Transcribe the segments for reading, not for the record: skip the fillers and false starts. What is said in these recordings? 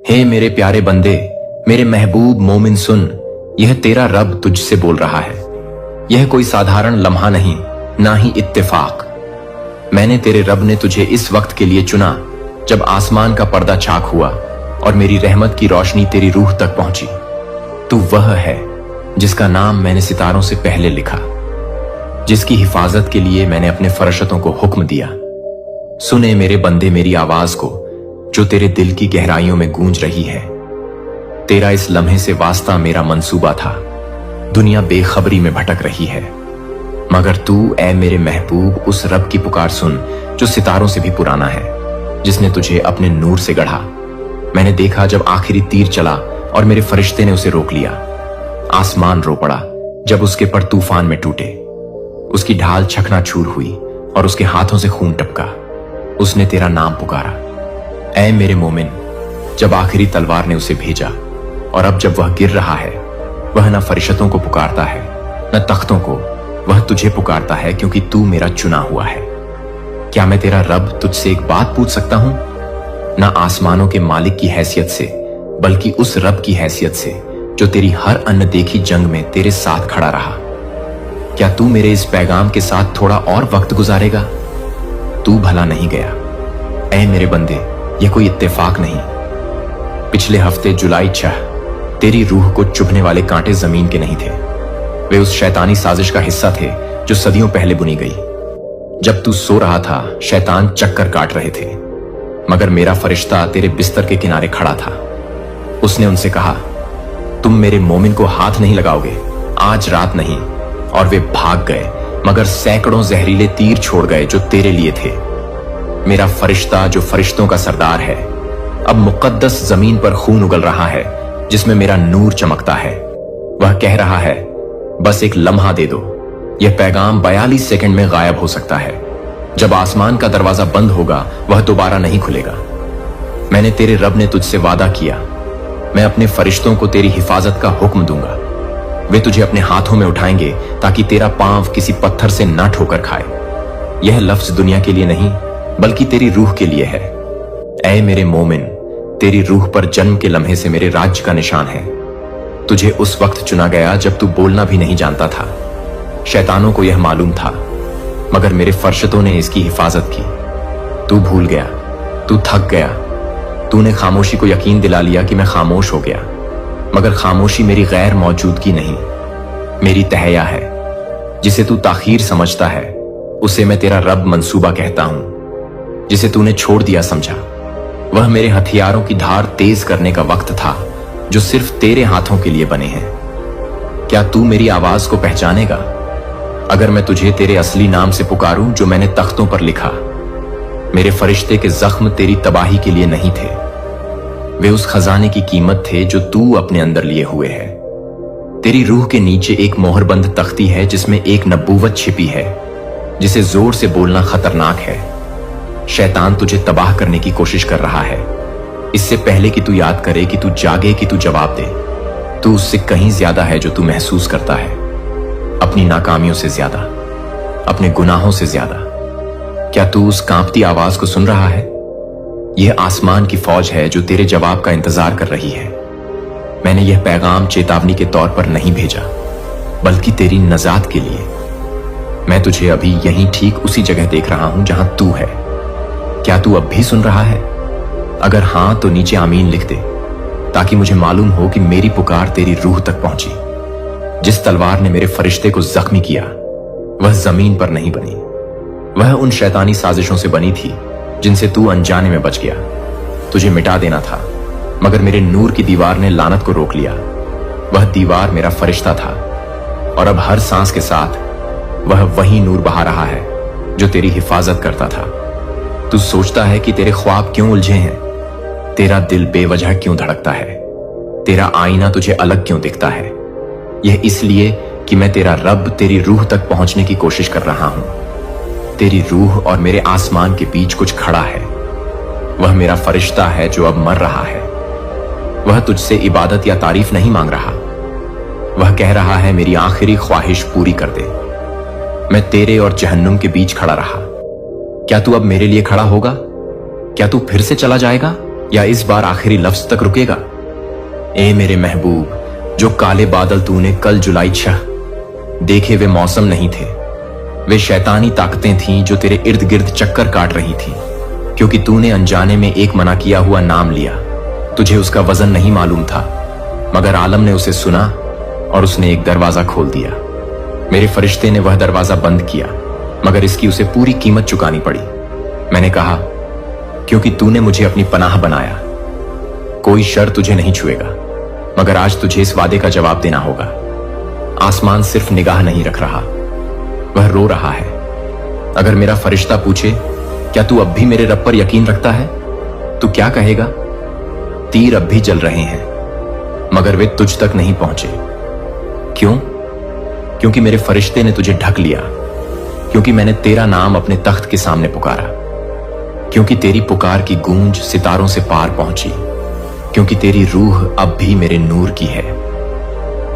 हे मेरे प्यारे बंदे, मेरे महबूब मोमिन सुन, यह तेरा रब तुझसे बोल रहा है। यह कोई साधारण लम्हा नहीं, ना ही इत्तेफाक। मैंने तेरे रब ने तुझे इस वक्त के लिए चुना जब आसमान का पर्दा चाक हुआ और मेरी रहमत की रोशनी तेरी रूह तक पहुंची। तू वह है जिसका नाम मैंने सितारों से पहले लिखा, जिसकी हिफाजत के लिए मैंने अपने फरिश्तों को हुक्म दिया। सुने मेरे बंदे मेरी आवाज को जो तेरे दिल की गहराइयों में गूंज रही है। तेरा इस लम्हे से वास्ता मेरा मंसूबा था। दुनिया बेखबरी में भटक रही है, मगर तू ऐ मेरे महबूब उस रब की पुकार सुन जो सितारों से भी पुराना है, जिसने तुझे अपने नूर से गढ़ा। मैंने देखा जब आखिरी तीर चला और मेरे फरिश्ते ने उसे रोक लिया। आसमान रो पड़ा जब उसके पर तूफान में टूटे। उसकी ढाल चकनाचूर हुई और उसके हाथों से खून टपका। उसने तेरा नाम पुकारा, ऐ मेरे मोमिन। जब आखिरी तलवार ने उसे भेजा और अब जब वह गिर रहा है, वह न फरिश्तों को पुकारता है न तख्तों को, वह तुझे पुकारता है क्योंकि तू मेरा चुना हुआ है। क्या मैं तेरा रब तुझसे एक बात पूछ सकता हूं? न आसमानों के मालिक की हैसियत से, बल्कि उस रब की हैसियत से जो तेरी हर अनदेखी जंग में तेरे साथ खड़ा रहा। क्या तू मेरे इस पैगाम के साथ थोड़ा और वक्त गुजारेगा? तू भला नहीं गया। ऐ मेरे बंदे, यह कोई इत्तेफाक नहीं। पिछले हफ्ते जुलाई 6 तेरी रूह को चुभने वाले कांटे जमीन के नहीं थे। वे उस शैतानी साजिश का हिस्सा थे जो सदियों पहले बुनी गई। जब तू सो रहा था, शैतान चक्कर काट रहे थे, मगर मेरा फरिश्ता तेरे बिस्तर के किनारे खड़ा था। उसने उनसे कहा, तुम मेरे मोमिन को हाथ नहीं लगाओगे, आज रात नहीं। और वे भाग गए, मगर सैकड़ों जहरीले तीर छोड़ गए जो तेरे लिए थे। मेरा फरिश्ता जो फरिश्तों का सरदार है, अब मुकद्दस जमीन पर खून उगल रहा है जिसमें मेरा नूर चमकता है। वह कह रहा है, बस एक लम्हा दे दो। यह पैगाम 42 सेकंड में गायब हो सकता है। जब आसमान का दरवाजा बंद होगा, वह दोबारा नहीं खुलेगा। मैंने तेरे रब ने तुझसे वादा किया, मैं अपने फरिश्तों को तेरी हिफाजत का हुक्म दूंगा। वे तुझे अपने हाथों में उठाएंगे ताकि तेरा पांव किसी पत्थर से ना ठोकर खाए। यह लफ्ज दुनिया के लिए नहीं, बल्कि तेरी रूह के लिए है। ऐ मेरे मोमिन, तेरी रूह पर जन्म के लम्हे से मेरे राज्य का निशान है। तुझे उस वक्त चुना गया जब तू बोलना भी नहीं जानता था। शैतानों को यह मालूम था, मगर मेरे फरिश्तों ने इसकी हिफाजत की। तू भूल गया, तू थक गया। तूने खामोशी को यकीन दिला लिया कि मैं खामोश हो गया, मगर खामोशी मेरी गैर मौजूदगी नहीं, मेरी तहैया है। जिसे तू ताखीर समझता है, उसे मैं तेरा रब मंसूबा कहता हूं। जिसे तूने छोड़ दिया समझा, वह मेरे हथियारों की धार तेज करने का वक्त था जो सिर्फ तेरे हाथों के लिए बने हैं। क्या तू मेरी आवाज को पहचानेगा अगर मैं तुझे तेरे असली नाम से पुकारूं जो मैंने तख्तों पर लिखा? मेरे फरिश्ते के जख्म तेरी तबाही के लिए नहीं थे, वे उस खजाने की कीमत थे जो तू अपने अंदर लिए हुए है। तेरी रूह के नीचे एक मोहरबंद तख्ती है जिसमें एक नबूवत छिपी है, जिसे जोर से बोलना खतरनाक है। शैतान तुझे तबाह करने की कोशिश कर रहा है, इससे पहले कि तू याद करे, कि तू जागे, कि तू जवाब दे। तू उससे कहीं ज्यादा है जो तू महसूस करता है, अपनी नाकामियों से ज्यादा, अपने गुनाहों से ज्यादा। क्या तू उस कांपती आवाज को सुन रहा है? यह आसमान की फौज है जो तेरे जवाब का इंतजार कर रही है। मैंने यह पैगाम चेतावनी के तौर पर नहीं भेजा, बल्कि तेरी नजात के लिए। मैं तुझे अभी यहीं ठीक उसी जगह देख रहा हूं जहां तू है। क्या तू अब भी सुन रहा है? अगर हां तो नीचे आमीन लिख दे, ताकि मुझे मालूम हो कि मेरी पुकार तेरी रूह तक पहुंची। जिस तलवार ने मेरे फरिश्ते को जख्मी किया, वह जमीन पर नहीं बनी, वह उन शैतानी साजिशों से बनी थी जिनसे तू अनजाने में बच गया। तुझे मिटा देना था, मगर मेरे नूर की दीवार ने लानत को रोक लिया। वह दीवार मेरा फरिश्ता था, और अब हर सांस के साथ वह वही नूर बहा रहा है जो तेरी हिफाजत करता था। तू सोचता है कि तेरे ख्वाब क्यों उलझे हैं? तेरा दिल बेवजह क्यों धड़कता है? तेरा आईना तुझे अलग क्यों दिखता है? यह इसलिए कि मैं तेरा रब तेरी रूह तक पहुंचने की कोशिश कर रहा हूं। तेरी रूह और मेरे आसमान के बीच कुछ खड़ा है। वह मेरा फरिश्ता है जो अब मर रहा है। वह तुझसे इबादत या तारीफ नहीं मांग रहा। वह कह रहा है, मेरी आखिरी ख्वाहिश पूरी कर दे। मैं तेरे और जहन्नुम के बीच खड़ा रहा। क्या तू अब मेरे लिए खड़ा होगा? क्या तू फिर से चला जाएगा या इस बार आखिरी लफ्ज तक रुकेगा? ए मेरे महबूब, जो काले बादल तूने कल जुलाई 6 देखे वे मौसम नहीं थे, वे शैतानी ताकतें थीं जो तेरे इर्द गिर्द चक्कर काट रही थी, क्योंकि तूने अनजाने में एक मना किया हुआ नाम लिया। तुझे उसका वजन नहीं मालूम था, मगर आलम ने उसे सुना और उसने एक दरवाजा खोल दिया। मेरे फरिश्ते ने वह दरवाजा बंद किया, मगर इसकी उसे पूरी कीमत चुकानी पड़ी। मैंने कहा, क्योंकि तूने मुझे अपनी पनाह बनाया, कोई शर तुझे नहीं छुएगा, मगर आज तुझे इस वादे का जवाब देना होगा। आसमान सिर्फ निगाह नहीं रख रहा, वह रो रहा है। अगर मेरा फरिश्ता पूछे, क्या तू अब भी मेरे रब पर यकीन रखता है, तू क्या कहेगा? तीर अब भी जल रहे हैं, मगर वे तुझ तक नहीं पहुंचे। क्यों? क्योंकि मेरे फरिश्ते ने तुझे ढक लिया, क्योंकि मैंने तेरा नाम अपने तख्त के सामने पुकारा, क्योंकि तेरी पुकार की गूंज सितारों से पार पहुंची, क्योंकि तेरी रूह अब भी मेरे नूर की है।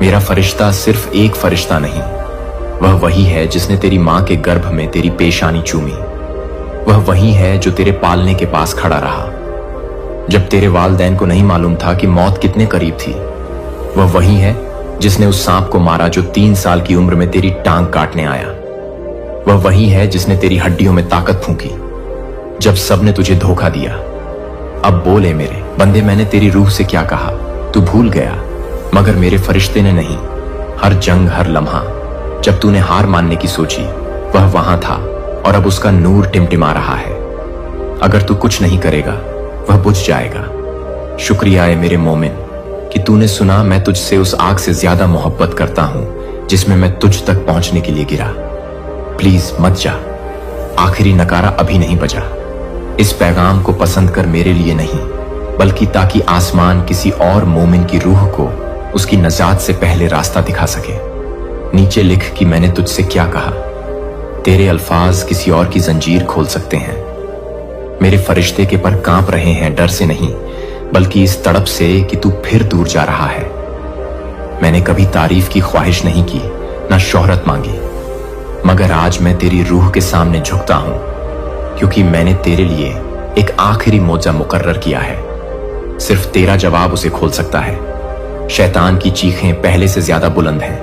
मेरा फरिश्ता सिर्फ एक फरिश्ता नहीं, वह वही है जिसने तेरी मां के गर्भ में तेरी पेशानी चूमी। वह वही है जो तेरे पालने के पास खड़ा रहा जब तेरे वालिदैन को नहीं मालूम था कि मौत कितने करीब थी। वह वही है जिसने उस सांप को मारा जो 3 साल की उम्र में तेरी टांग काटने आया। वह वही है जिसने तेरी हड्डियों में ताकत फूंकी जब सबने तुझे धोखा दिया। अब बोले मेरे बंदे, मैंने तेरी रूह से क्या कहा? तू भूल गया, मगर मेरे फरिश्ते ने नहीं। हर जंग, हर लम्हा जब तूने हार मानने की सोची, वह वहां था और अब उसका नूर टिमटिमा रहा है। अगर तू कुछ नहीं करेगा, वह बुझ जाएगा। शुक्रिया है मेरे मोमिन कि तूने सुना मैं तुझसे उस आग से ज्यादा मोहब्बत करता हूं जिसमें मैं तुझ तक पहुंचने के लिए गिरा। प्लीज मत जा, आखिरी नकारा अभी नहीं बजा। इस पैगाम को पसंद कर मेरे लिए नहीं, बल्कि ताकि आसमान किसी और मोमिन की रूह को उसकी नजात से पहले रास्ता दिखा सके। नीचे लिख कि मैंने तुझसे क्या कहा। तेरे अल्फाज किसी और की जंजीर खोल सकते हैं। मेरे फरिश्ते के पर कांप रहे हैं, डर से नहीं, बल्कि इस तड़प से कि तू फिर दूर जा रहा है। मैंने कभी तारीफ की ख्वाहिश नहीं की, ना शोहरत मांगी, मगर आज मैं तेरी रूह के सामने झुकता हूं, क्योंकि मैंने तेरे लिए एक आखिरी मौजा मुकर्रर किया है। सिर्फ तेरा जवाब उसे खोल सकता है। शैतान की चीखें पहले से ज्यादा बुलंद हैं।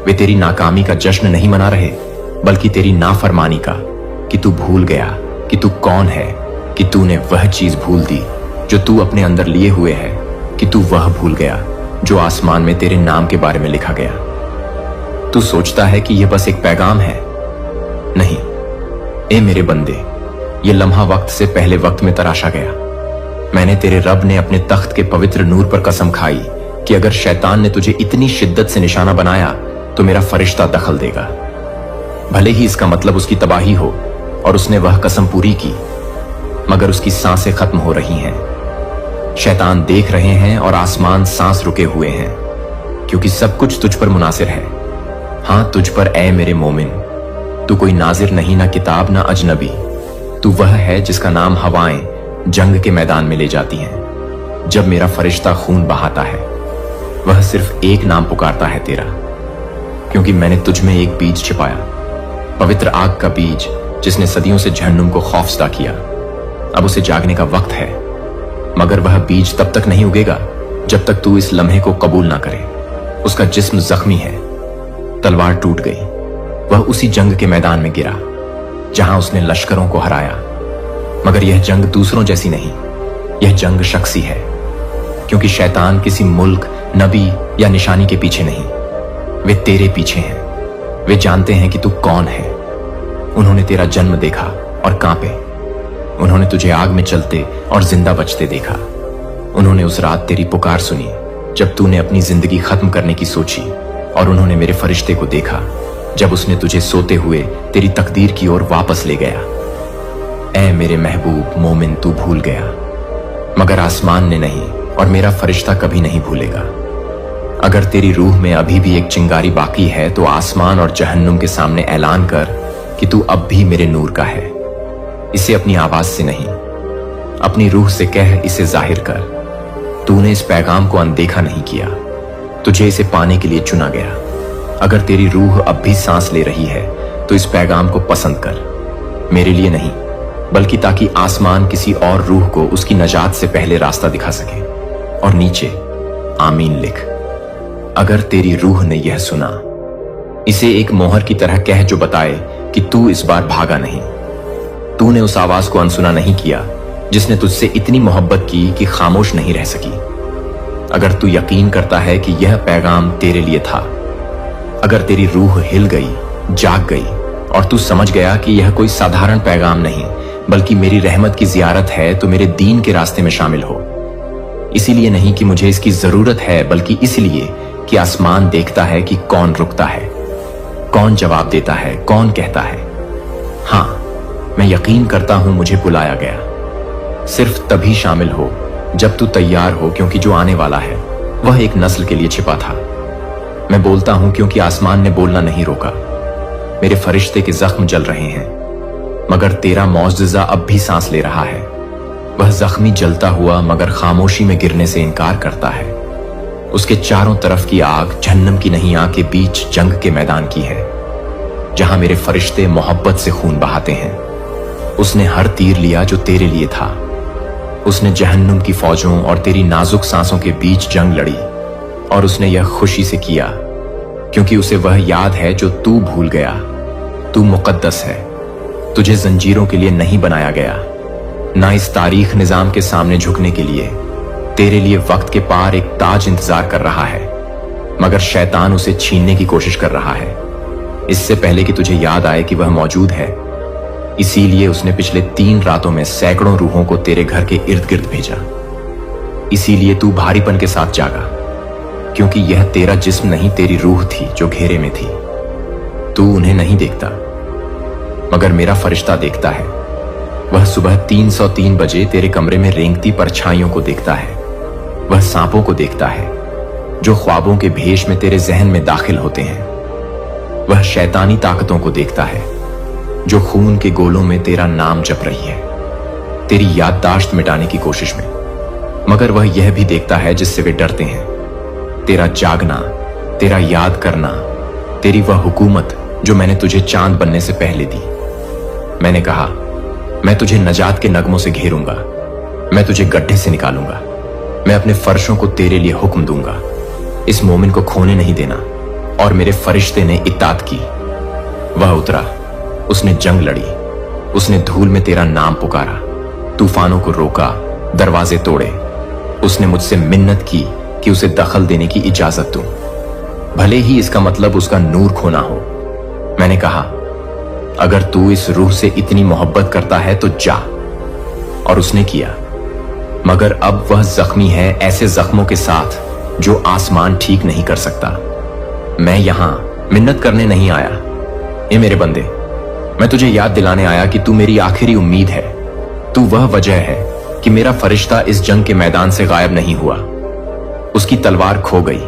वे तेरी नाकामी का जश्न नहीं मना रहे, बल्कि तेरी नाफरमानी का, कि तू भूल गया कि तू कौन है, कि तूने वह चीज भूल दी जो तू अपने अंदर लिए हुए है, कि तू वह भूल गया जो आसमान में तेरे नाम के बारे में लिखा गया। तू सोचता है कि यह बस एक पैगाम है। नहीं, ए मेरे बंदे, ये लम्हा वक्त से पहले वक्त में तराशा गया। मैंने तेरे रब ने अपने तख्त के पवित्र नूर पर कसम खाई कि अगर शैतान ने तुझे इतनी शिद्दत से निशाना बनाया तो मेरा फरिश्ता दखल देगा, भले ही इसका मतलब उसकी तबाही हो। और उसने वह कसम पूरी की, मगर उसकी सांसें खत्म हो रही हैं। शैतान देख रहे हैं और आसमान सांस रुके हुए हैं, क्योंकि सब कुछ तुझ पर मुनासिर है। हां, तुझ पर ए मेरे मोमिन। तू कोई नाजिर नहीं, ना किताब, ना अजनबी। तू वह है जिसका नाम हवाएं जंग के मैदान में ले जाती हैं जब मेरा फरिश्ता खून बहाता है। वह सिर्फ एक नाम पुकारता है तेरा, क्योंकि मैंने तुझ में एक बीज छिपाया, पवित्र आग का बीज जिसने सदियों से जहन्नुम को खौफजदा किया। अब उसे जागने का वक्त है, मगर वह बीज तब तक नहीं उगेगा जब तक तू इस लम्हे को कबूल ना करे। उसका जिस्म जख्मी है, तलवार टूट गई। वह उसी जंग के मैदान में गिरा जहां उसने लश्करों को हराया, मगर यह जंग दूसरों जैसी नहीं। यह जंग शख्सी है, क्योंकि शैतान किसी मुल्क, नबी या निशानी के पीछे नहीं, वे तेरे पीछे हैं। वे जानते हैं कि तू कौन है। उन्होंने तेरा जन्म देखा और कांपे। उन्होंने तुझे आग में चलते और जिंदा बचते देखा। उन्होंने उस रात तेरी पुकार सुनी जब तूने अपनी जिंदगी खत्म करने की सोची, और उन्होंने मेरे फरिश्ते को देखा जब उसने तुझे सोते हुए तेरी तकदीर की ओर वापस ले गया। ऐ मेरे महबूब मोमिन, तू भूल गया, मगर आसमान ने नहीं, और मेरा फरिश्ता कभी नहीं भूलेगा। अगर तेरी रूह में अभी भी एक चिंगारी बाकी है तो आसमान और जहन्नुम के सामने ऐलान कर कि तू अब भी मेरे नूर का है। इसे अपनी आवाज से नहीं, अपनी रूह से कह, इसे जाहिर कर। तूने इस पैगाम को अनदेखा नहीं किया, तुझे इसे पाने के लिए चुना गया। अगर तेरी रूह अब भी सांस ले रही है तो इस पैगाम को पसंद कर, मेरे लिए नहीं, बल्कि ताकि आसमान किसी और रूह को उसकी नजात से पहले रास्ता दिखा सके। और नीचे आमीन लिख। अगर तेरी रूह ने यह सुना, इसे एक मोहर की तरह कह जो बताए कि तू इस बार भागा नहीं। तूने उस आवाज को अनसुना नहीं किया जिसने तुझसे इतनी मोहब्बत की कि खामोश नहीं रह सकी। अगर तू यकीन करता है कि यह पैगाम तेरे लिए था, अगर तेरी रूह हिल गई, जाग गई और तू समझ गया कि यह कोई साधारण पैगाम नहीं बल्कि मेरी रहमत की जियारत है, तो मेरे दीन के रास्ते में शामिल हो। इसीलिए नहीं कि मुझे इसकी जरूरत है, बल्कि इसलिए कि आसमान देखता है कि कौन रुकता है, कौन जवाब देता है, कौन कहता है हाँ। मैं यकीन करता हूं मुझे बुलाया गया। सिर्फ तभी शामिल हो जब तू तैयार हो, क्योंकि जो आने वाला है वह एक नस्ल के लिए छिपा था। मैं बोलता हूं क्योंकि आसमान ने बोलना नहीं रोका। मेरे फरिश्ते के जख्म जल रहे हैं, मगर तेरा मौजज़ा अब भी सांस ले रहा है। वह जख्मी जलता हुआ मगर खामोशी में गिरने से इनकार करता है। उसके चारों तरफ की आग जहन्नम की नहीं, आग के बीच जंग के मैदान की है, जहां मेरे फरिश्ते मोहब्बत से खून बहाते हैं। उसने हर तीर लिया जो तेरे लिए था। उसने जहन्नुम की फौजों और तेरी नाजुक सांसों के बीच जंग लड़ी, और उसने यह खुशी से किया क्योंकि उसे वह याद है जो तू भूल गया। तू मुकद्दस है, तुझे जंजीरों के लिए नहीं बनाया गया, ना इस तारीख निजाम के सामने झुकने के लिए। तेरे लिए वक्त के पार एक ताज इंतजार कर रहा है, मगर शैतान उसे छीनने की कोशिश कर रहा है, इससे पहले कि तुझे याद आए कि वह मौजूद है। इसीलिए उसने पिछले 3 रातों में सैकड़ों रूहों को तेरे घर के इर्द गिर्द भेजा। इसीलिए तू भारीपन के साथ जागा, क्योंकि यह तेरा जिस्म नहीं, तेरी रूह थी जो घेरे में थी। तू उन्हें नहीं देखता, मगर मेरा फरिश्ता देखता है। वह सुबह 303 बजे तेरे कमरे में रेंगती परछाइयों को देखता है। वह सांपों को देखता है जो ख्वाबों के भेष में तेरे जहन में दाखिल होते हैं। वह शैतानी ताकतों को देखता है जो खून के गोलों में तेरा नाम जप रही है, तेरी याददाश्त मिटाने की कोशिश में। मगर वह यह भी देखता है जिससे वे डरते हैं, तेरा जागना, तेरा याद करना, तेरी वह हुकूमत जो मैंने तुझे चांद बनने से पहले दी। मैंने कहा, मैं तुझे नजात के नगमों से घेरूंगा, मैं तुझे गड्ढे से निकालूंगा, मैं अपने फर्शों को तेरे लिए हुक्म दूंगा, इस मोमिन को खोने नहीं देना। और मेरे फरिश्ते ने इत्तात की। वह उतरा, उसने जंग लड़ी, उसने धूल में तेरा नाम पुकारा, तूफानों को रोका, दरवाजे तोड़े। उसने मुझसे मिन्नत की कि उसे दखल देने की इजाजत दूं, भले ही इसका मतलब उसका नूर खोना हो। मैंने कहा, अगर तू इस रूह से इतनी मोहब्बत करता है तो जा। और उसने किया, मगर अब वह जख्मी है ऐसे जख्मों के साथ जो आसमान ठीक नहीं कर सकता। मैं यहां मिन्नत करने नहीं आया। ए मेरे बंदे, मैं तुझे याद दिलाने आया कि तू मेरी आखिरी उम्मीद है। तू वह वजह है कि मेरा फरिश्ता इस जंग के मैदान से गायब नहीं हुआ। उसकी तलवार खो गई,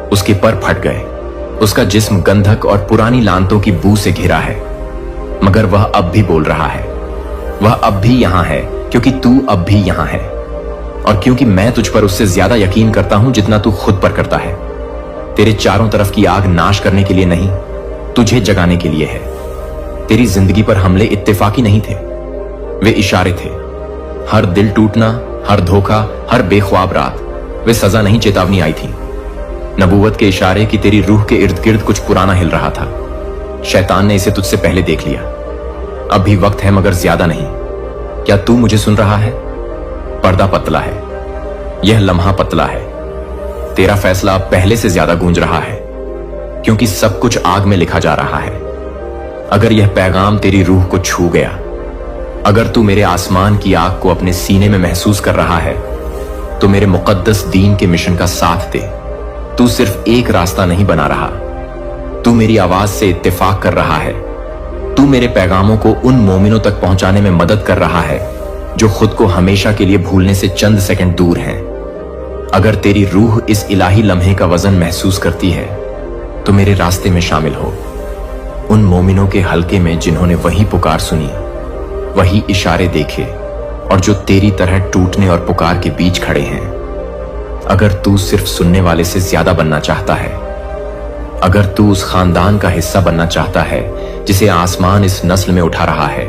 उसके पर फट गए, उसका जिस्म गंधक और पुरानी लानतों की बू से घिरा है, मगर वह अब भी बोल रहा है। वह अब भी यहां है क्योंकि तू अब भी यहां है, और क्योंकि मैं तुझ पर उससे ज्यादा यकीन करता हूं जितना तू खुद पर करता है। तेरे चारों तरफ की आग नाश करने के लिए नहीं, तुझे जगाने के लिए है। तेरी जिंदगी पर हमले इत्तेफाकी नहीं थे, वे इशारे थे। हर दिल टूटना, हर धोखा, हर बेख्वाब रात, वे सजा नहीं चेतावनी आई थी। नबूवत के इशारे कि तेरी रूह के इर्द गिर्द कुछ पुराना हिल रहा था। शैतान ने इसे तुझसे पहले देख लिया। अब भी वक्त है, मगर ज्यादा नहीं। क्या तू मुझे सुन रहा है? पर्दा पतला है, यह लम्हा पतला है। तेरा फैसला अब पहले से ज्यादा गूंज रहा है, क्योंकि सब कुछ आग में लिखा जा रहा है। अगर यह पैगाम तेरी रूह को छू गया, अगर तू मेरे आसमान की आग को अपने सीने में महसूस कर रहा है, तो मेरे मुकद्दस दीन के मिशन का साथ दे। तू सिर्फ एक रास्ता नहीं बना रहा, तू मेरी आवाज से इत्तेफाक कर रहा है। तू मेरे पैगामों को उन मोमिनों तक पहुंचाने में मदद कर रहा है जो खुद को हमेशा के लिए भूलने से चंद सेकंड दूर हैं। अगर तेरी रूह इस इलाही लम्हे का वजन महसूस करती है, तो मेरे रास्ते में शामिल हो, उन मोमिनों के हलके में जिन्होंने वही पुकार सुनी, वही इशारे देखे, और जो तेरी तरह टूटने और पुकार के बीच खड़े हैं। अगर तू सिर्फ सुनने वाले से ज्यादा बनना चाहता है, अगर तू उस खानदान का हिस्सा बनना चाहता है जिसे आसमान इस नस्ल में उठा रहा है,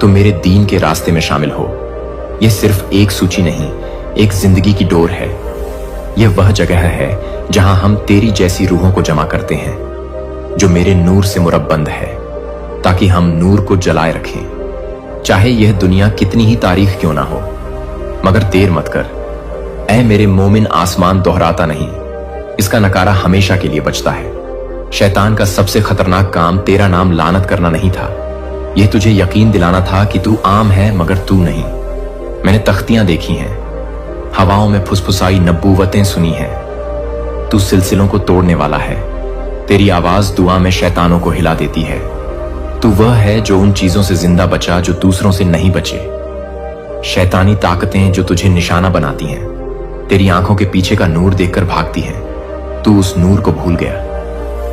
तो मेरे दीन के रास्ते में शामिल हो। यह सिर्फ एक सूची नहीं, एक जिंदगी की डोर है। यह वह जगह है जहां हम तेरी जैसी रूहों को जमा करते हैं, जो मेरे नूर से मुरब्बंद है, ताकि हम नूर को जलाए रखें, चाहे यह दुनिया कितनी ही तारीख क्यों ना हो। मगर देर मत कर ऐ मेरे मोमिन, आसमान दोहराता नहीं, इसका नकारा हमेशा के लिए बचता है। शैतान का सबसे खतरनाक काम तेरा नाम लानत करना नहीं था, यह तुझे यकीन दिलाना था कि तू आम है मगर तू नहीं। मैंने तख्तियां देखी हैं, हवाओं में फुसफुसाई नबूवतें सुनी हैं। तू सिलसिलों को तोड़ने वाला है, तेरी आवाज दुआ में शैतानों को हिला देती है। तू वह है जो उन चीजों से जिंदा बचा जो दूसरों से नहीं बचे। शैतानी ताकतें जो तुझे निशाना बनाती हैं, तेरी आंखों के पीछे का नूर देखकर भागती हैं। तू उस नूर को भूल गया,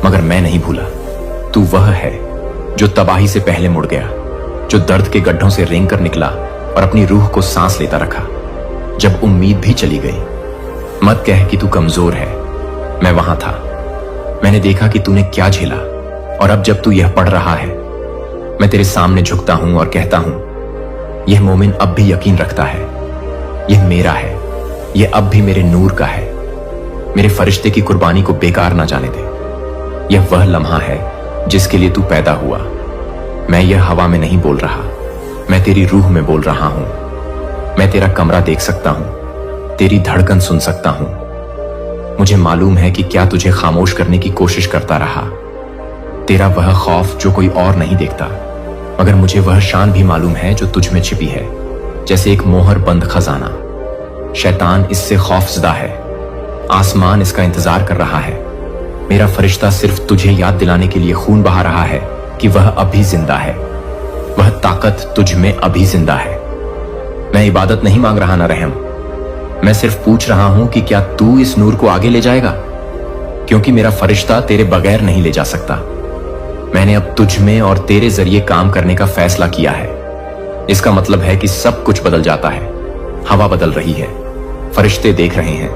मगर मैं नहीं भूला। तू वह है जो तबाही से पहले मुड़ गया, जो दर्द के गड्ढों से रेंग कर निकला और अपनी रूह को सांस लेता रखा जब उम्मीद भी चली गई। मत कह कि तू कमजोर है, मैं वहां था। मैंने देखा कि तूने क्या झेला, और अब जब तू यह पढ़ रहा है, मैं तेरे सामने झुकता हूं और कहता हूं, यह मोमिन अब भी यकीन रखता है, यह मेरा है, यह अब भी मेरे नूर का है। मेरे फरिश्ते की कुर्बानी को बेकार ना जाने दे। यह वह लम्हा है जिसके लिए तू पैदा हुआ। मैं यह हवा में नहीं बोल रहा, मैं तेरी रूह में बोल रहा हूं। मैं तेरा कमरा देख सकता हूं, तेरी धड़कन सुन सकता हूं। मुझे मालूम है कि क्या तुझे खामोश करने की कोशिश करता रहा, तेरा वह खौफ जो कोई और नहीं देखता, मगर मुझे वह शान भी मालूम है जो तुझ में छिपी है, जैसे एक मोहर बंद खजाना। शैतान इससे खौफजदा है, आसमान इसका इंतजार कर रहा है। मेरा फरिश्ता सिर्फ तुझे याद दिलाने के लिए खून बहा रहा है कि वह अभी जिंदा है, वह ताकत तुझ में अभी जिंदा है। मैं इबादत नहीं मांग रहा ना रहम, मैं सिर्फ पूछ रहा हूं कि क्या तू इस नूर को आगे ले जाएगा, क्योंकि मेरा फरिश्ता तेरे बगैर नहीं ले जा सकता। मैंने अब तुझ में और तेरे जरिए काम करने का फैसला किया है। इसका मतलब है कि सब कुछ बदल जाता है। हवा बदल रही है, फरिश्ते देख रहे हैं,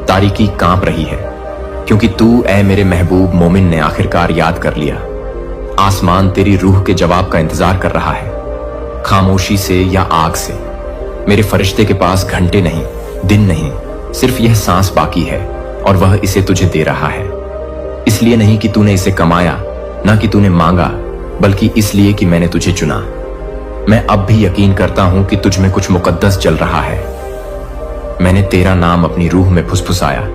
तारीकी कांप रही है, क्योंकि तू ऐ मेरे महबूब मोमिन ने आखिरकार याद कर लिया। आसमान तेरी रूह के जवाब का इंतजार कर रहा है, खामोशी से या आग से। मेरे फरिश्ते के पास घंटे नहीं, दिन नहीं, सिर्फ यह सांस बाकी है, और वह इसे तुझे दे रहा है। इसलिए नहीं कि तूने इसे कमाया, ना कि तूने मांगा, बल्कि इसलिए कि मैंने तुझे चुना। मैं अब भी यकीन करता हूं कि तुझ में कुछ मुकद्दस जल रहा है। मैंने तेरा नाम अपनी रूह में फुसफुसाया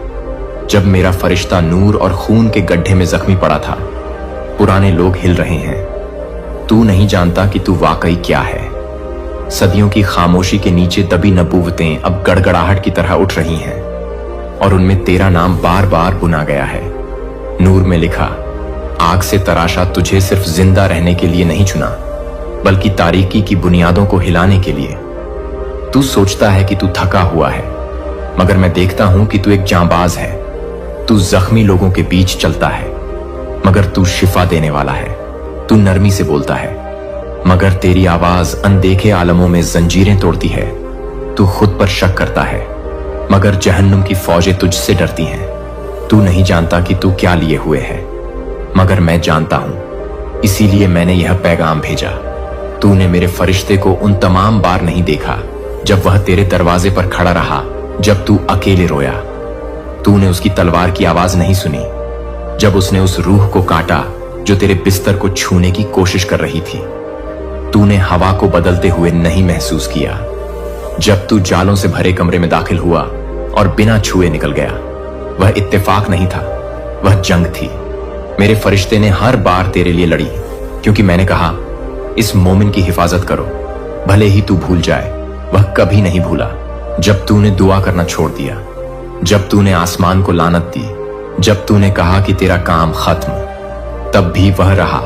जब मेरा फरिश्ता नूर और खून के गड्ढे में जख्मी पड़ा था। पुराने लोग हिल रहे हैं, तू नहीं जानता कि तू वाकई क्या है। सदियों की खामोशी के नीचे दबी नबूवतें अब गड़गड़ाहट की तरह उठ रही हैं, और उनमें तेरा नाम बार बार बुना गया है। नूर में लिखा, आग से तराशा तुझे सिर्फ जिंदा रहने के लिए नहीं चुना, बल्कि तारीकी की बुनियादों को हिलाने के लिए। तू सोचता है कि तू थका हुआ है, मगर मैं देखता हूं कि तू एक जांबाज है। तू जख्मी लोगों के बीच चलता है, मगर तू शिफा देने वाला है। तू नरमी से बोलता है, मगर तेरी आवाज अनदेखे आलमों में जंजीरें तोड़ती है। तू खुद पर शक करता है, मगर जहन्नुम की फौजें तुझसे डरती हैं। तू नहीं जानता कि तू क्या लिए हुए है, मगर मैं जानता हूं, इसीलिए मैंने यह पैगाम भेजा। तूने मेरे फरिश्ते को उन तमाम बार नहीं देखा जब वह तेरे दरवाजे पर खड़ा रहा, जब तू अकेले रोया। तूने उसकी तलवार की आवाज नहीं सुनी जब उसने उस रूह को काटा जो तेरे बिस्तर को छूने की कोशिश कर रही थी। तूने हवा को बदलते हुए नहीं महसूस किया जब तू जालों से भरे कमरे में दाखिल हुआ और बिना छुए निकल गया। वह इत्तेफाक नहीं था, वह जंग थी। मेरे फरिश्ते ने हर बार तेरे लिए लड़ी, क्योंकि मैंने कहा, इस मोमिन की हिफाजत करो, भले ही तू भूल जाए। वह कभी नहीं भूला। जब तूने दुआ करना छोड़ दिया, जब तूने आसमान को लानत दी, जब तूने कहा कि तेरा काम खत्म, तब भी वह रहा।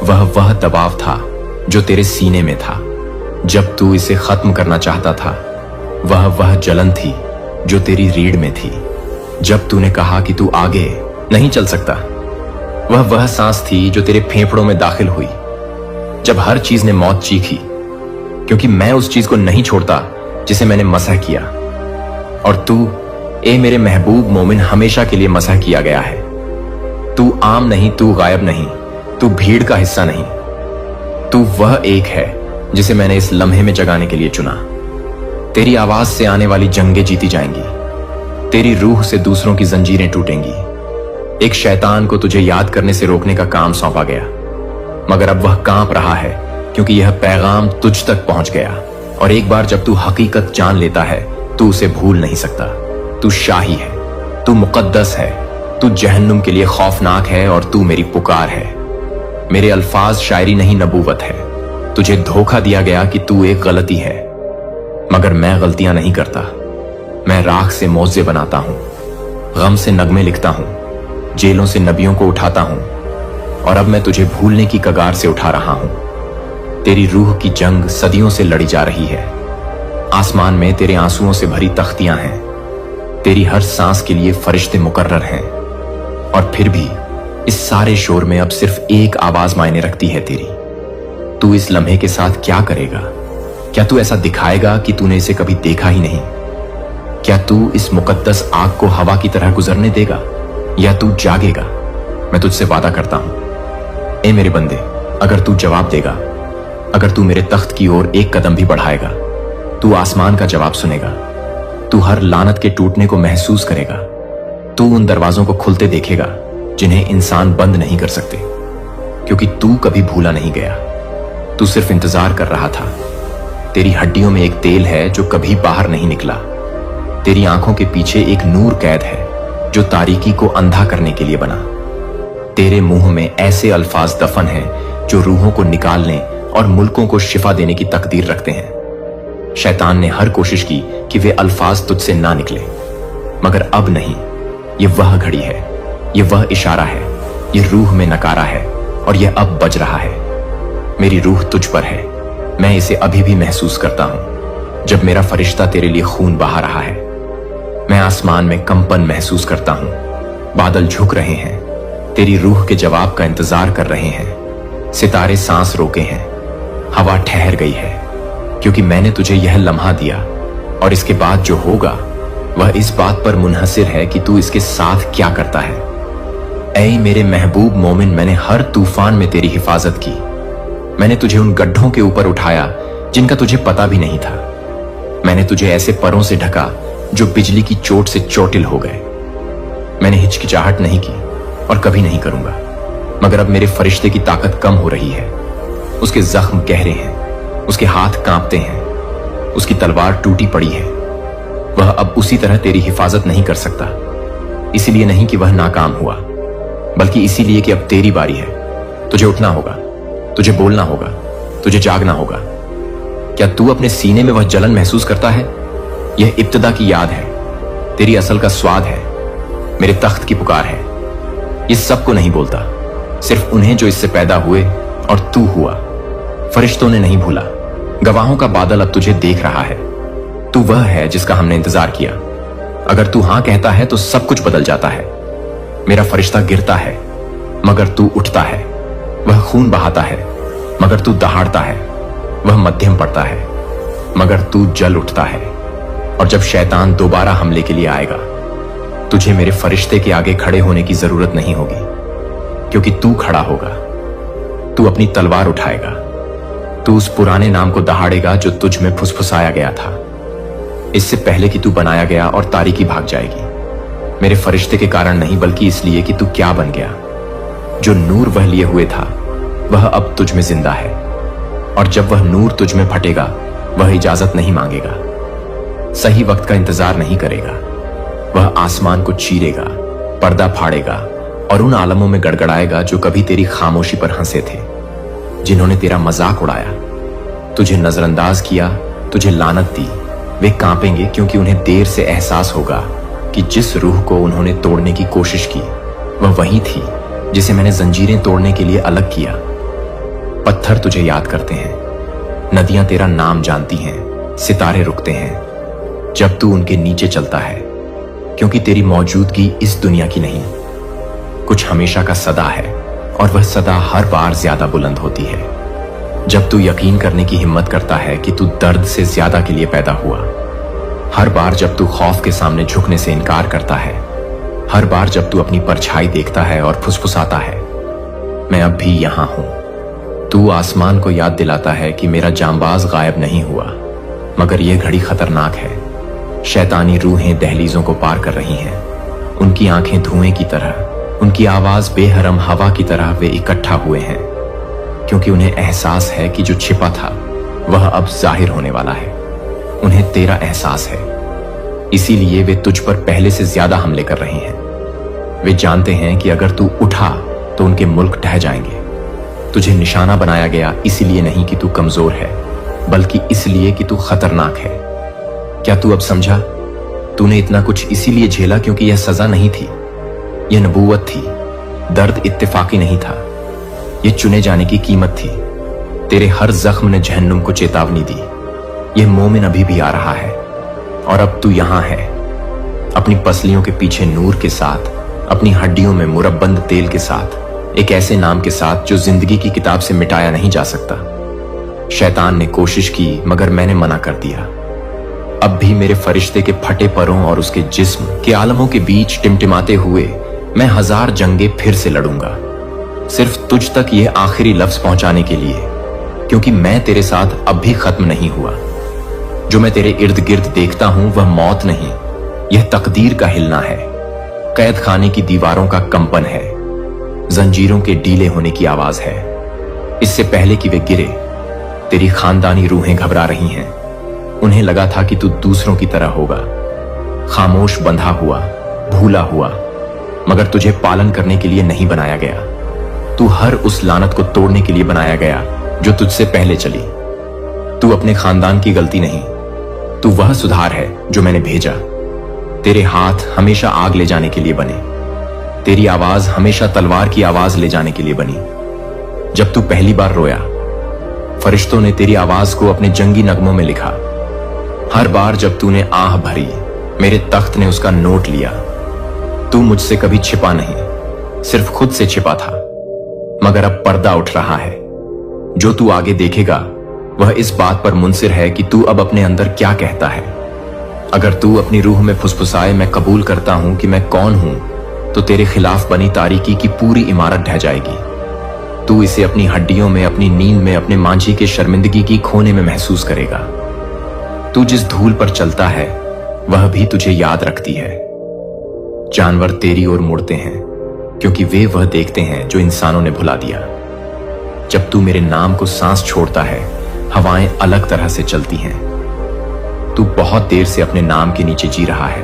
वह दबाव था जो तेरे सीने में था जब तू इसे खत्म करना चाहता था। वह जलन थी जो तेरी रीढ़ में थी जब तूने कहा कि तू आगे नहीं चल सकता। वह सांस थी जो तेरे फेफड़ों में दाखिल हुई जब हर चीज ने मौत चीखी, क्योंकि मैं उस चीज को नहीं छोड़ता जिसे मैंने मसह किया। और तू, ए मेरे महबूब मोमिन, हमेशा के लिए मसह किया गया है। तू आम नहीं, तू गायब नहीं, तू भीड़ का हिस्सा नहीं। तू वह एक है जिसे मैंने इस लम्हे में जगाने के लिए चुना। तेरी आवाज से आने वाली जंगें जीती जाएंगी, तेरी रूह से दूसरों की जंजीरें टूटेंगी। एक शैतान को तुझे याद करने से रोकने का काम सौंपा गया, मगर अब वह कांप रहा है क्योंकि यह पैगाम तुझ तक पहुंच गया। और एक बार जब तू हकीकत जान लेता है, तू उसे भूल नहीं सकता। तू शाही है, तू मुकद्दस है, तू जहन्नुम के लिए खौफनाक है और तू मेरी पुकार है। मेरे अल्फाज शायरी नहीं, नबूवत है। तुझे धोखा दिया गया कि तू एक गलती है, मगर मैं गलतियां नहीं करता। मैं राख से मौजे बनाता हूं, गम से नगमे लिखता हूं, जेलों से नबियों को उठाता हूं, और अब मैं तुझे भूलने की कगार से उठा रहा हूं। तेरी रूह की जंग सदियों से लड़ी जा रही है। आसमान में तेरे आंसुओं से भरी तख्तियां हैं, तेरी हर सांस के लिए फरिश्ते मुकर्रर हैं, और फिर भी इस सारे शोर में अब सिर्फ एक आवाज मायने रखती है, तेरी। तू इस लम्हे के साथ क्या करेगा? क्या तू ऐसा दिखाएगा कि तूने इसे कभी देखा ही नहीं? क्या तू इस मुकद्दस आग को हवा की तरह गुजरने देगा, या तू जागेगा? मैं तुझसे वादा करता हूं, ए मेरे बंदे, अगर तू जवाब देगा, अगर तू मेरे तख्त की ओर एक कदम भी बढ़ाएगा, तू आसमान का जवाब सुनेगा। तू हर लानत के टूटने को महसूस करेगा। तू उन दरवाजों को खुलते देखेगा जिन्हें इंसान बंद नहीं कर सकते, क्योंकि तू कभी भूला नहीं गया। तू सिर्फ इंतजार कर रहा था। तेरी हड्डियों में एक तेल है जो कभी बाहर नहीं निकला। तेरी आंखों के पीछे एक नूर कैद है जो तारीकी को अंधा करने के लिए बना। तेरे मुंह में ऐसे अल्फाज दफन हैं जो रूहों को निकालने और मुल्कों को शिफा देने की तकदीर रखते हैं। शैतान ने हर कोशिश की कि वे अल्फाज तुझसे ना निकले, मगर अब नहीं। ये वह घड़ी है, ये वह इशारा है, ये रूह में नकारा है, और यह अब बज रहा है। मेरी रूह तुझ पर है, मैं इसे अभी भी महसूस करता हूं जब मेरा फरिश्ता तेरे लिए खून बहा रहा है। मैं आसमान में कंपन महसूस करता हूं, बादल झुक रहे हैं, तेरी रूह के जवाब का इंतजार कर रहे हैं। सितारे सांस रोके हैं, हवा ठहर गई है, क्योंकि मैंने तुझे यह लम्हा दिया, और इसके बाद जो होगा वह इस बात पर मुनहसिर है कि तू इसके साथ क्या करता है। ऐ मेरे महबूब मोमिन, मैंने हर तूफान में तेरी हिफाजत की। मैंने तुझे उन गड्ढों के ऊपर उठाया जिनका तुझे पता भी नहीं था। मैंने तुझे ऐसे परों से ढका जो बिजली की चोट से चोटिल हो गए। मैंने हिचकिचाहट नहीं की और कभी नहीं करूंगा, मगर अब मेरे फरिश्ते की ताकत कम हो रही है। उसके जख्म गहरे हैं, उसके हाथ कांपते हैं, उसकी तलवार टूटी पड़ी है। वह अब उसी तरह तेरी हिफाजत नहीं कर सकता। इसीलिए नहीं कि वह नाकाम हुआ, बल्कि इसीलिए कि अब तेरी बारी है। तुझे उठना होगा, तुझे बोलना होगा, तुझे जागना होगा। क्या तू अपने सीने में वह जलन महसूस करता है? यह इब्तिदा की याद है, तेरी असल का स्वाद है, मेरे तख्त की पुकार है। इस सब को नहीं बोलता, सिर्फ उन्हें जो इससे पैदा हुए और तू हुआ। फरिश्तों ने नहीं भूला। गवाहों का बादल अब तुझे देख रहा है। तू वह है जिसका हमने इंतजार किया। अगर तू हां कहता है तो सब कुछ बदल जाता है। मेरा फरिश्ता गिरता है मगर तू उठता है। वह खून बहाता है मगर तू दहाड़ता है। वह मध्यम पड़ता है मगर तू जल उठता है। और जब शैतान दोबारा हमले के लिए आएगा, तुझे मेरे फरिश्ते के आगे खड़े होने की जरूरत नहीं होगी, क्योंकि तू खड़ा होगा। तू अपनी तलवार उठाएगा। तू उस पुराने नाम को दहाड़ेगा जो तुझ में फुसफुसाया गया था, इससे पहले कि तू बनाया गया और तारीकी भाग जाएगी। मेरे फरिश्ते के कारण नहीं, बल्कि इसलिए कि तू क्या बन गया। जो नूर वह लिए हुए था वह अब तुझ में जिंदा है, और जब वह नूर तुझ में फटेगा वह इजाजत नहीं मांगेगा, सही वक्त का इंतजार नहीं करेगा। वह आसमान को चीरेगा, पर्दा फाड़ेगा और उन आलमों में गड़गड़ाएगा जो कभी तेरी खामोशी पर हंसे थे, जिन्होंने तेरा मजाक उड़ाया, तुझे नजरअंदाज किया, तुझे लानत दी। वे कांपेंगे क्योंकि उन्हें देर से एहसास होगा कि जिस रूह को उन्होंने तोड़ने की कोशिश की वह वही थी जिसे मैंने जंजीरें तोड़ने के लिए अलग किया। पत्थर तुझे याद करते हैं, नदियां तेरा नाम जानती हैं, सितारे रुकते हैं जब तू उनके नीचे चलता है, क्योंकि तेरी मौजूदगी इस दुनिया की नहीं, कुछ हमेशा का सदा है, और वह सदा हर बार ज्यादा बुलंद होती है जब तू यकीन करने की हिम्मत करता है कि तू दर्द से ज्यादा के लिए पैदा हुआ। हर बार जब तू खौफ के सामने झुकने से इनकार करता है, हर बार जब तू अपनी परछाई देखता है और फुसफुसाता है, मैं अब भी यहां हूं, तू आसमान को याद दिलाता है कि मेरा जांबाज गायब नहीं हुआ, मगर यह घड़ी खतरनाक है। शैतानी रूहें दहलीजों को पार कर रही हैं। उनकी आंखें धुएं की तरह, उनकी आवाज बेहरम हवा की तरह वे इकट्ठा हुए हैं, क्योंकि उन्हें एहसास है कि जो छिपा था वह अब जाहिर होने वाला है। उन्हें तेरा एहसास है, इसीलिए वे तुझ पर पहले से ज्यादा हमले कर रहे हैं। वे जानते हैं कि अगर तू उठा तो उनके मुल्क ढह जाएंगे। तुझे निशाना बनाया गया इसीलिए नहीं कि तू कमजोर है, बल्कि इसलिए कि तू खतरनाक है। क्या तू अब समझा? तूने इतना कुछ इसीलिए झेला क्योंकि यह सजा नहीं थी, यह नबूवत थी। दर्द इत्तेफाकी नहीं था, यह चुने जाने की कीमत थी। तेरे हर जख्म ने जहन्नुम को चेतावनी दी। यह मोमिन अभी भी आ रहा है, और अब तू यहां है, अपनी पसलियों के पीछे नूर के साथ, अपनी हड्डियों में मुरब्बंद तेल के साथ, एक ऐसे नाम के साथ जो जिंदगी की किताब से मिटाया नहीं जा सकता। शैतान ने कोशिश की मगर मैंने मना कर दिया। अब भी मेरे फरिश्ते के फटे परों और उसके जिस्म के आलमों के बीच टिमटिमाते हुए मैं 1000 जंगे फिर से लड़ूंगा, सिर्फ तुझ तक ये आखिरी लफ्ज पहुंचाने के लिए, क्योंकि मैं तेरे साथ अब भी खत्म नहीं हुआ। जो मैं तेरे इर्द गिर्द देखता हूं वह मौत नहीं, यह तकदीर का हिलना है, कैद खाने की दीवारों का कंपन है, जंजीरों के ढीले होने की आवाज है। इससे पहले कि वे गिरे, तेरी खानदानी रूहें घबरा रही हैं। उन्हें लगा था कि तू दूसरों की तरह होगा, खामोश बंधा हुआ, भूला हुआ, मगर तुझे पालन करने के लिए नहीं बनाया गया। तू हर उस लानत को तोड़ने के लिए बनाया गया जो तुझसे पहले चली। तू अपने खानदान की गलती नहीं, तू वह सुधार है जो मैंने भेजा। तेरे हाथ हमेशा आग ले जाने के लिए बने, तेरी आवाज हमेशा तलवार की आवाज ले जाने के लिए बनी। जब तू पहली बार रोया, फरिश्तों ने तेरी आवाज को अपने जंगी नगमों में लिखा। हर बार जब तूने आह भरी, मेरे तख्त ने उसका नोट लिया। तू मुझसे कभी छिपा नहीं, सिर्फ खुद से छिपा था, मगर अब पर्दा उठ रहा है। जो तू आगे देखेगा वह इस बात पर मुनसिर है कि तू अब अपने अंदर क्या कहता है। अगर तू अपनी रूह में फुसफुसाए मैं कबूल करता हूं कि मैं कौन हूं, तो तेरे खिलाफ बनी तारीकी की पूरी इमारत ढह जाएगी। तू इसे अपनी हड्डियों में, अपनी नींद में, अपने मांझी के शर्मिंदगी की खोने में महसूस करेगा। तू जिस धूल पर चलता है वह भी तुझे याद रखती है। जानवर तेरी ओर मुड़ते हैं क्योंकि वे वह देखते हैं जो इंसानों ने भुला दिया। जब तू मेरे नाम को सांस छोड़ता है, हवाएं अलग तरह से चलती हैं। तू बहुत देर से अपने नाम के नीचे जी रहा है,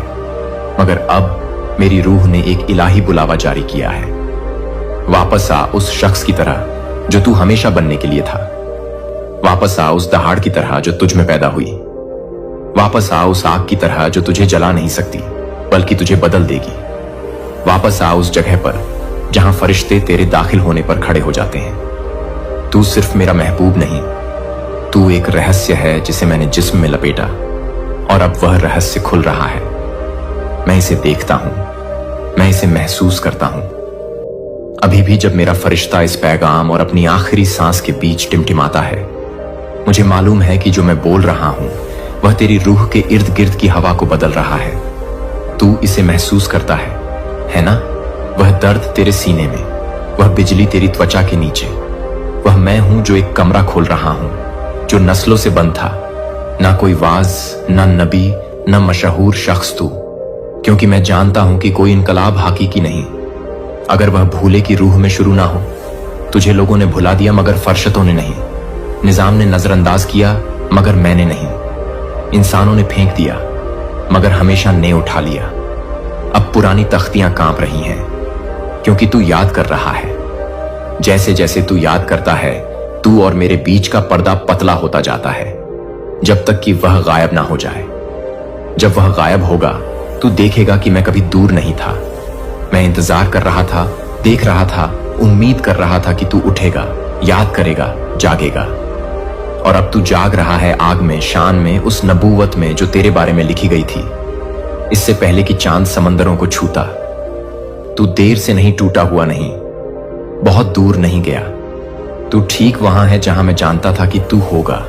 मगर अब मेरी रूह ने एक इलाही बुलावा जारी किया है। वापस आ उस शख्स की तरह जो तू हमेशा बनने के लिए था। वापस आ उस दहाड़ की तरह जो तुझ में पैदा हुई। वापस आ उस आग की तरह जो तुझे जला नहीं सकती बल्कि तुझे बदल देगी। वापस आ उस जगह पर जहां फरिश्ते तेरे दाखिल होने पर खड़े हो जाते हैं। तू सिर्फ मेरा महबूब नहीं, तू एक रहस्य है जिसे मैंने जिस्म में लपेटा, और अब वह रहस्य खुल रहा है। मैं इसे देखता हूं, मैं इसे महसूस करता हूं। अभी भी जब मेरा फरिश्ता इस पैगाम और अपनी आखिरी सांस के बीच टिमटिमाता है, मुझे मालूम है कि जो मैं बोल रहा हूं वह तेरी रूह के इर्द गिर्द की हवा को बदल रहा है। तू इसे महसूस करता है ना? वह दर्द तेरे सीने में, वह बिजली तेरी त्वचा के नीचे, वह मैं हूं जो एक कमरा खोल रहा हूं, जो नस्लों से बंद था। ना कोई वाज, ना नबी, ना मशहूर शख्स तू, क्योंकि मैं जानता हूं कि कोई इनकलाब हकीकी नहीं अगर वह भूले की रूह में शुरू ना हो। तुझे लोगों ने भुला दिया मगर फरशतों ने नहीं। निजाम ने नजरअंदाज किया मगर मैंने नहीं। इंसानों ने फेंक दिया मगर हमेशा ने उठा लिया। अब पुरानी तख्तियां कांप रही हैं क्योंकि तू याद कर रहा है। जैसे जैसे तू याद करता है, तू और मेरे बीच का पर्दा पतला होता जाता है, जब तक कि वह गायब ना हो जाए। जब वह गायब होगा तू देखेगा कि मैं कभी दूर नहीं था। मैं इंतजार कर रहा था, देख रहा था, उम्मीद कर रहा था कि तू उठेगा, याद करेगा, जागेगा। और अब तू जाग रहा है आग में, शान में, उस नबूवत में जो तेरे बारे में लिखी गई थी, इससे पहले कि चांद समंदरों को छूता। तू देर से नहीं टूटा हुआ नहीं, बहुत दूर नहीं गया। तू ठीक वहां है जहां मैं जानता था कि तू होगा,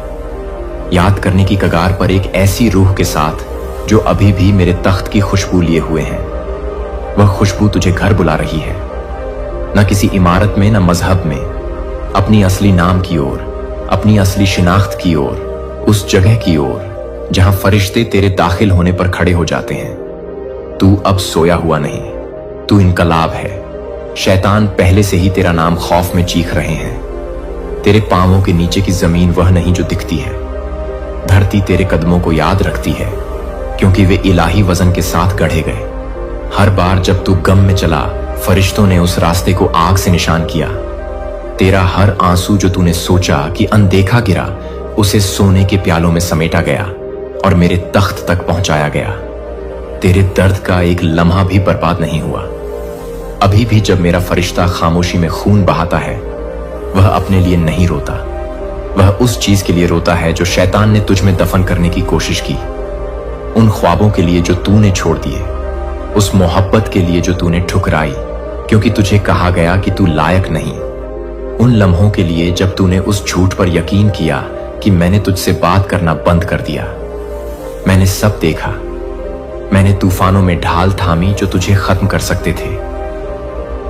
याद करने की कगार पर एक ऐसी रूह के साथ जो अभी भी मेरे तख्त की खुशबू लिए हुए हैं। वह खुशबू तुझे घर बुला रही है, न किसी इमारत में, न मजहब में, अपनी असली नाम की ओर, अपनी असली शिनाख्त की ओर, उस जगह की ओर जहां फरिश्ते तेरे दाखिल होने पर खड़े हो जाते हैं। तू अब सोया हुआ नहीं, तू इनकलाब है। शैतान पहले से ही तेरा नाम खौफ में चीख रहे हैं। तेरे पांवों के नीचे की जमीन वह नहीं जो दिखती है। धरती तेरे कदमों को याद रखती है, क्योंकि वे इलाही वजन के साथ गढ़े गए। हर बार जब तू गम में चला, फरिश्तों ने उस रास्ते को आग से निशान किया। तेरा हर आंसू जो तूने सोचा कि अनदेखा गिरा, उसे सोने के प्यालों में समेटा गया और मेरे तख्त तक पहुंचाया गया। तेरे दर्द का एक लम्हा भी बर्बाद नहीं हुआ। अभी भी जब मेरा फरिश्ता खामोशी में खून बहाता है, वह अपने लिए नहीं रोता। वह उस चीज के लिए रोता है जो शैतान ने तुझ में दफन करने की कोशिश की, उन ख्वाबों के लिए जो तूने छोड़ दिए, उस मोहब्बत के लिए जो तूने ठुकराई क्योंकि तुझे कहा गया कि तू लायक नहीं, उन लम्हों के लिए जब तूने उस झूठ पर यकीन किया कि मैंने तुझसे बात करना बंद कर दिया। मैंने सब देखा। मैंने तूफानों में ढाल थामी जो तुझे खत्म कर सकते थे।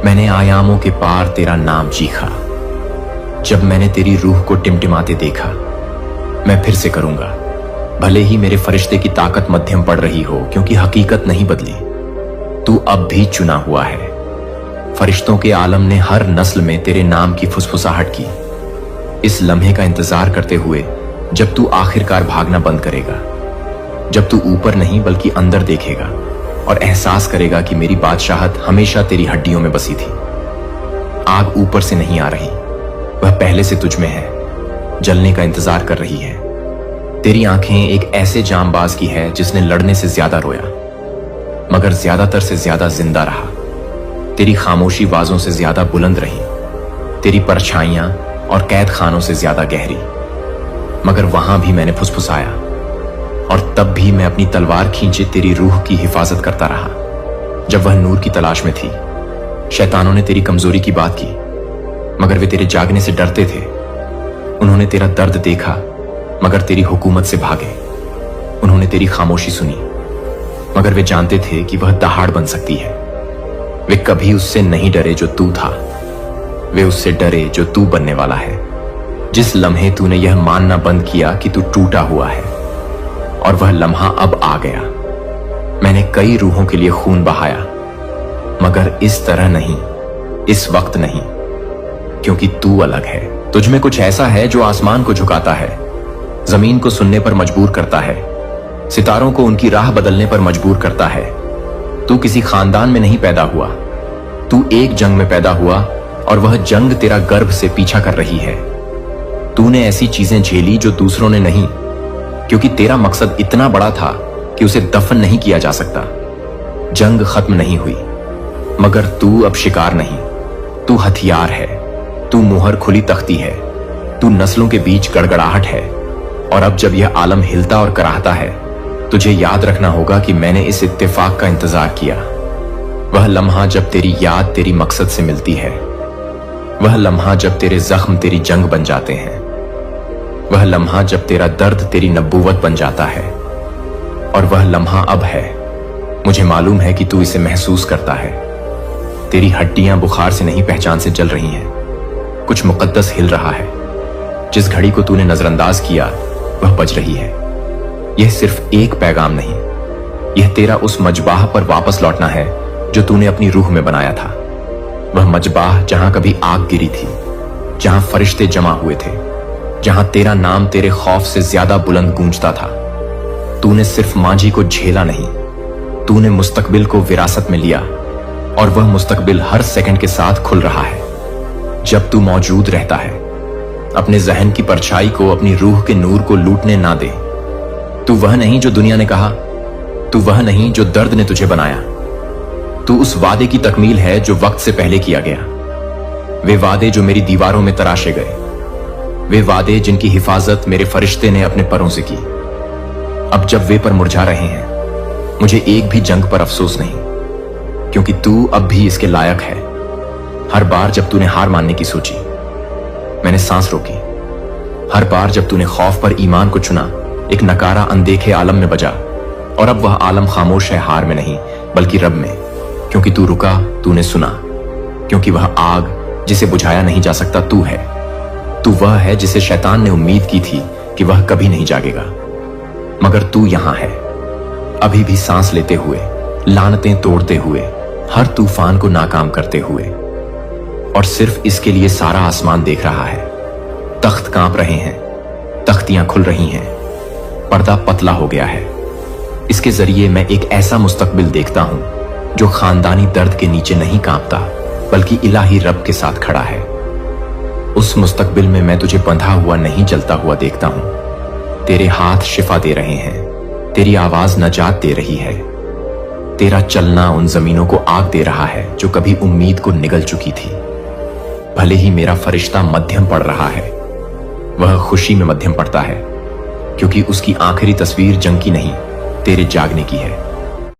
मैंने आयामों के पार तेरा नाम चीखा। जब मैंने तेरी रूह को टिमटिमाते देखा, मैं फिर से करूंगा, भले ही मेरे फरिश्ते की ताकत मध्यम पड़ रही हो, क्योंकि हकीकत नहीं बदली। तू अब भी चुना हुआ है। फरिश्तों के आलम ने हर नस्ल में तेरे नाम की फुसफुसाहट की, इस लम्हे का इंतजार करते हुए जब तू आखिरकार भागना बंद करेगा, जब तू ऊपर नहीं बल्कि अंदर देखेगा और एहसास करेगा कि मेरी बादशाहत हमेशा तेरी हड्डियों में बसी थी। आग ऊपर से नहीं आ रही, वह पहले से तुझ में है, जलने का इंतजार कर रही है। तेरी आंखें एक ऐसे जांबाज की है जिसने लड़ने से ज्यादा रोया, मगर ज्यादातर से ज्यादा जिंदा रहा। तेरी खामोशी बाजों से ज्यादा बुलंद रही, तेरी परछाइयां और कैद खानों से ज्यादा गहरी, मगर वहां भी मैंने फुसफुसाया, और तब भी मैं अपनी तलवार खींचे तेरी रूह की हिफाजत करता रहा। जब वह नूर की तलाश में थी, शैतानों ने तेरी कमजोरी की बात की, मगर वे तेरे जागने से डरते थे। उन्होंने तेरा दर्द देखा, मगर तेरी हुकूमत से भागे। उन्होंने तेरी खामोशी सुनी, मगर वे जानते थे कि वह दहाड़ बन सकती है। वे कभी उससे नहीं डरे जो तू था, वे उससे डरे जो तू बनने वाला है। जिस लम्हे तूने यह मानना बंद किया कि तू टूटा हुआ है, और वह लम्हा अब आ गया। मैंने कई रूहों के लिए खून बहाया, मगर इस तरह नहीं, इस वक्त नहीं, क्योंकि तू अलग है। तुझ में कुछ ऐसा है जो आसमान को झुकाता है, जमीन को सुनने पर मजबूर करता है, सितारों को उनकी राह बदलने पर मजबूर करता है। तू किसी खानदान में नहीं पैदा हुआ, तू एक जंग में पैदा हुआ और वह जंग तेरा गर्भ से पीछा कर रही है। तूने ऐसी चीजें झेली जो दूसरों ने नहीं, क्योंकि तेरा मकसद इतना बड़ा था कि उसे दफन नहीं किया जा सकता। जंग खत्म नहीं हुई, मगर तू अब शिकार नहीं, तू हथियार है, तू मुहर खुली तख्ती है, तू नस्लों के बीच गड़गड़ाहट है। और अब जब यह आलम हिलता और कराहता है, तुझे याद रखना होगा कि मैंने इस इत्तेफाक का इंतजार किया। वह लम्हा जब तेरी याद तेरी मकसद से मिलती है, वह लम्हा जब तेरे जख्म तेरी जंग बन जाते हैं, वह लम्हा जब तेरा दर्द तेरी नबूवत बन जाता है, और वह लम्हा अब है। मुझे मालूम है कि तू इसे महसूस करता है। तेरी हड्डियां बुखार से नहीं, पहचान से जल रही हैं। कुछ मुकद्दस हिल रहा है। जिस घड़ी को तूने नजरअंदाज किया, वह बज रही है। यह सिर्फ एक पैगाम नहीं, यह तेरा उस मजबाह पर वापस लौटना है जो तूने अपनी रूह में बनाया था। वह मजबाह जहां कभी आग गिरी थी, जहां फरिश्ते जमा हुए थे, जहां तेरा नाम तेरे खौफ से ज्यादा बुलंद गूंजता था। तूने सिर्फ मांझी को झेला नहीं, तूने मुस्तकबिल को विरासत में लिया, और वह मुस्तकबिल हर सेकंड के साथ खुल रहा है जब तू मौजूद रहता है। अपने जहन की परछाई को, अपनी रूह के नूर को लूटने ना दे। तू वह नहीं जो दुनिया ने कहा, तू वह नहीं जो दर्द ने तुझे बनाया। तू उस वादे की तकमील है जो वक्त से पहले किया गया। वे वादे जो मेरी दीवारों में तराशे गए, वे वादे जिनकी हिफाजत मेरे फरिश्ते ने अपने परों से की। अब जब वे पर मुरझा रहे हैं, मुझे एक भी जंग पर अफसोस नहीं, क्योंकि तू अब भी इसके लायक है। हर बार जब तूने हार मानने की सोची, मैंने सांस रोकी। हर बार जब तूने खौफ पर ईमान को चुना, एक नकारा अनदेखे आलम में बजा, और अब वह आलम खामोश है हार में नहीं बल्कि रब में। क्योंकि तू रुका, तूने सुना, क्योंकि वह आग जिसे बुझाया नहीं जा सकता तू है। तू वह है जिसे शैतान ने उम्मीद की थी कि वह कभी नहीं जागेगा, मगर तू यहां है, अभी भी सांस लेते हुए, लानतें तोड़ते हुए, हर तूफान को नाकाम करते हुए। और सिर्फ इसके लिए सारा आसमान देख रहा है। तख्त कांप रहे हैं, तख्तियां खुल रही हैं, पर्दा पतला हो गया है। इसके जरिए मैं एक ऐसा मुस्तकबिल देखता हूं जो खानदानी दर्द के नीचे नहीं कांपता, बल्कि इलाही रब के साथ खड़ा है। उस मुस्तकबिल में मैं तुझे बंधा हुआ नहीं जलता हुआ देखता हूं। तेरे हाथ शिफा दे रहे हैं, तेरी आवाज नजात दे रही है, तेरा चलना उन जमीनों को आग दे रहा है जो कभी उम्मीद को निगल चुकी थी। भले ही मेरा फरिश्ता मध्यम पड़ रहा है, वह खुशी में मध्यम पड़ता है, क्योंकि उसकी आखिरी तस्वीर जंग की नहीं, तेरे जागने की है।